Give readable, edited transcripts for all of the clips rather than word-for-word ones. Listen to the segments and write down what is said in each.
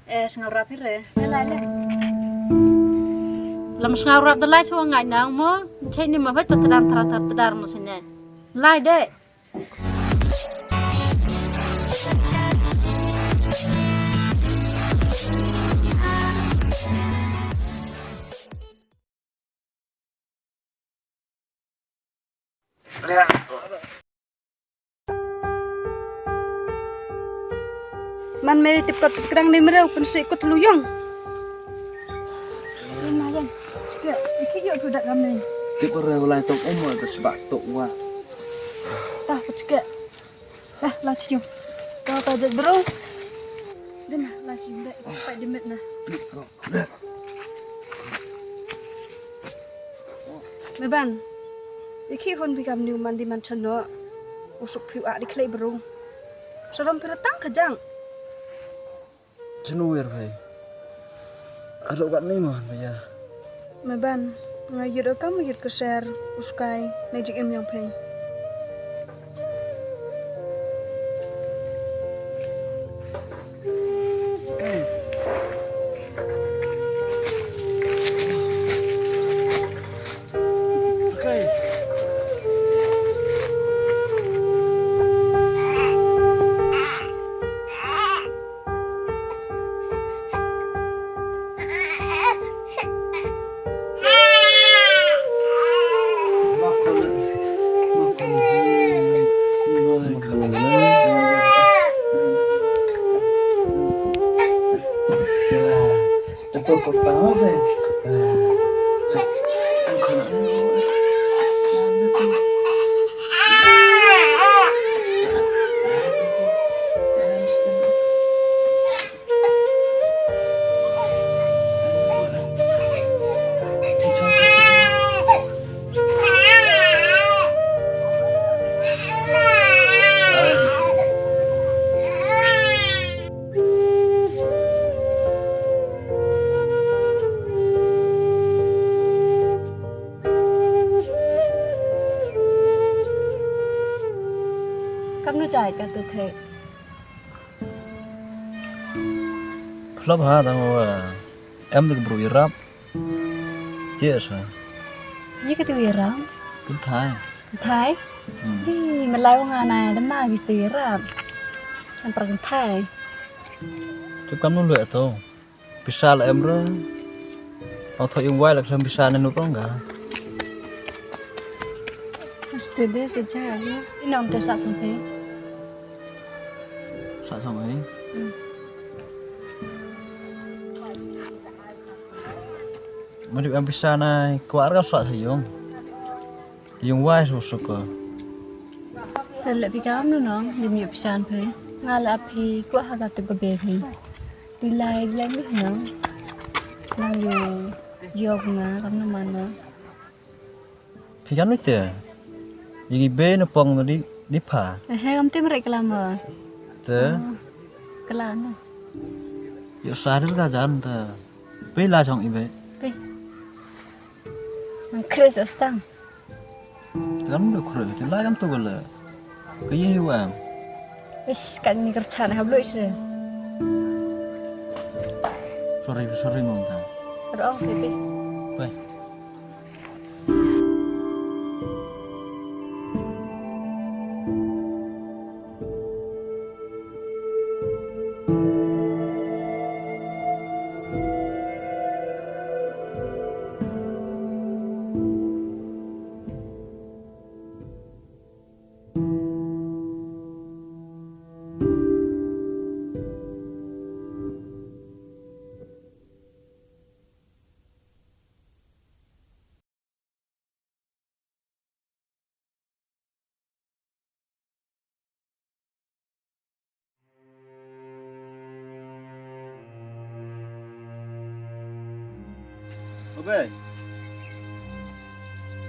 Sengaurap hire. Lai le. Lam sengaurap dalai so ngai nang mo. Chai ni ma bat tadar no senya. Lai de. Man me tip kot kerang ni mereu pun si ikut luyung. Lumayan. Cik, iki yuk budak kami. Tip orang lain tok umur tersebab tok wah. Tah, cik. Lah cium. Kau tajak bro. Dan lah cium dah. Pak demit nah. Meban. Iki kon bikam ni mandi man chano. Usuk piu di klei bro. Seram peratang kejang. Jenuh ya, ada kat ni mah, ya. Meban, ngajar kamu ngajar keser, uskai, najik yang pay. Kamu cai kan tu the. Club ha tang em được buru Irap. Chết sao? Ni cái tu Irap. Kinh Thái. Thái. Hi, mình lai orang này dah mah gitu Irap. Sampai ke Thái. Chụp kamu luyện tau. Bisa lah em ra. Mau thoi yang wai lah kesam bisa nenu kau enggak? Mesti deh sejak ya. Ini om tersak sampai. Sao xong ấy? Mà điều em bisa này, quả rất sợ thì dùng quay rồi sực cơ. Thật lệ bị cám nữa nó, dùng nhiều sàn phải. Nga là phi quá hà gặp từ bề phi. Đi lại biết nó. Đang dùng dọc mà cảm nó mà nó. Thì gắn đấy chứ. Vì bê nó bong nó đi phá. Hai om tim rek lama. Thế. Kelana. Yo sai rất là dàn ta. Bê là chồng ý vậy. Bê. Mang Chris ostang. Gắn được rồi, thì lại gắn tôi gọi là cái gì vậy em? Ish, kan ni kerjaan hablu sih. Sorry mong ta. Aduh, Bebe. Bye.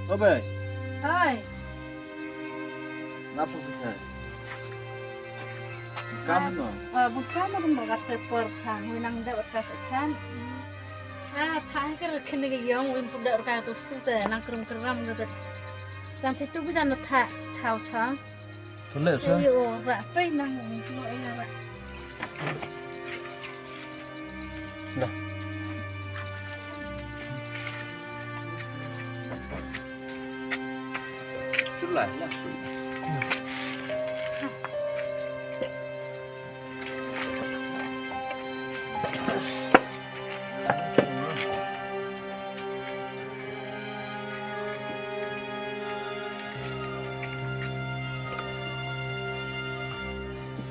Obe. Hai. Nafsu sih. Kamu no. Bukan aku mau kata pertang, menang dah kan. Thang cái khen cái giống em phụ đạo cả tụt tụt nang krum gitu. Jangan situ bisa nut thao chang. Tuh lihat sih. Iyo, rak pe nang semua ini rak. Dah. Chút lại nha.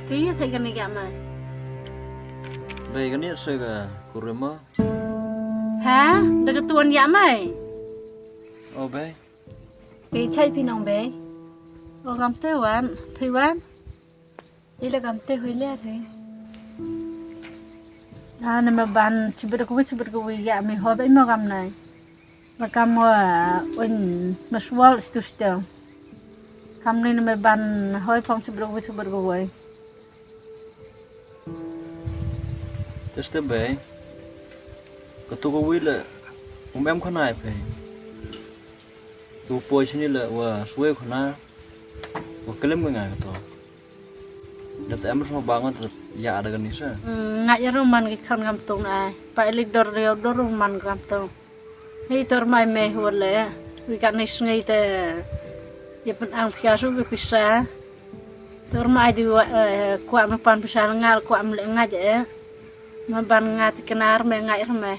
Kí thấy cái này gặm này. Về cái niết sơi cả kurema. Hả? Được cái tuần gặm này. Ô bé. Bị chạy phi nòng bé. Ô gặm tê hoán, phi hoán. Đây là gặm tê hơi lẹ thế. Nè mà bàn chỉ biết cái gì gặm mình hỏi vậy mà gặm này. Mà gặm mà ôn mà swal still. Gặm này mà bàn hỏi phong chỉ biết cái gì. Terus teh be, ketua kau wila, em kau naik be, tu poi sini le, wah suwe kau na, wah kelem kau ngai ketua, dan em semua bangun tetap ya ada kan nisa. Ngai ya roman kikan kampung ay, pak elik dor roman kampung, hei tor mai meh wale, wikat nis ngai te, ya pen ang piasu bisa, tor mai di kuat mepan bisa ngal kuat melek ngaj mà ban ngati kenar me ngai rame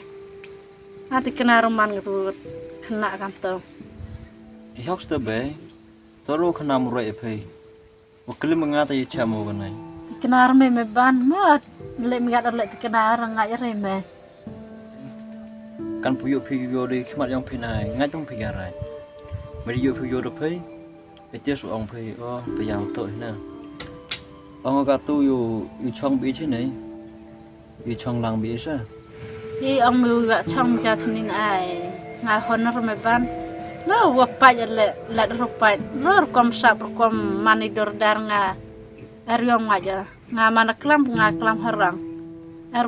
ngati kenar man gitu kena kantor Ihok teh be, taruh kena murai pe, wah kelem ngata ya camu kan nai. Kenar me ban mat le mi gak le kenar ngai rame Kan puyo puyo di kemat yang pinai, ngai jong piarai, meri yo puyo de pe, itu suang pe, oh peyau tu na, orang kata yo chong bi sini này. Đi trong làng bị sao? Đi ông mưu gạ trong cái chân ai ngài hôn nó mới ban nó vấp phải là được phải nó còn sập còn mani đor dar ngà ariong aja ngà mana kelam harang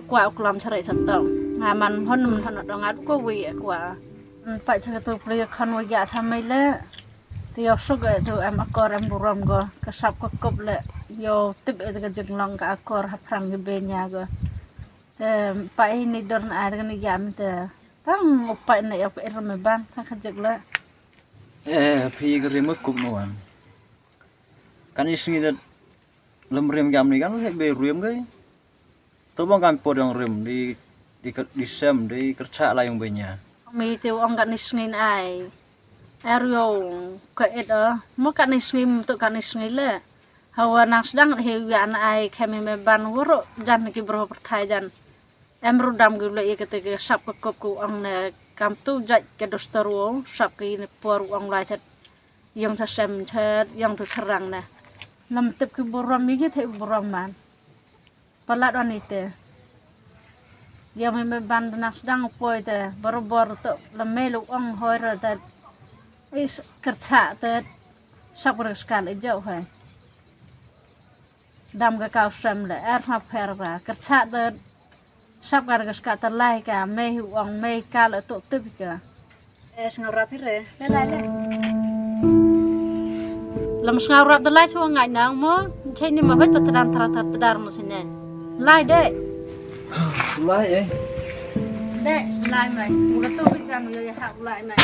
qua kelam cerai satu ngà man hôn dong ngà ko wi qua phải cho tôi beli khăn wi gạ tham mấy lẽ thì học sức tôi em akor em buram go kesap kekop lẽ yo tip itu ke jenglong ke akor haprang ke benya go pak ini dorn air kan jam itu, tang opak ini apa irama ban, tang kerja lah. Pih kerimut kup nuan. Kan iseng itu lem jam ni kan saya beri rem gay. Tu bang kan podong rem di sem di kerja lah yang banyak. Mi itu orang kan isengin ai, ario ke itu, mau kan isengin untuk kan isengin lah. Hawa nang sedang hewan ai kami memban woro jan ki bro pertai jan. Em rudam gula ya ketika sap kekop ku ang ne kam tu jat ke dostoru sap ki ne por ang lai chat yang sa sem chat yang tu serang na lam tep ki boram mi ke boram man palat on ite ya me ban nak sedang poi te bor tu lamelu ang hoi ra te is kerja te sap berskal ejau hai dam ga kau sem le ma perra kerja te sắp gar gas kata lai ka me uang me kala to tepika ngawrap re lai le lam ngawrap de lai so ngai nang mo che ni ma bet tadam tadar mo sine lai de Lai eh. de lai mai uga to bijang yo ya hak lai mai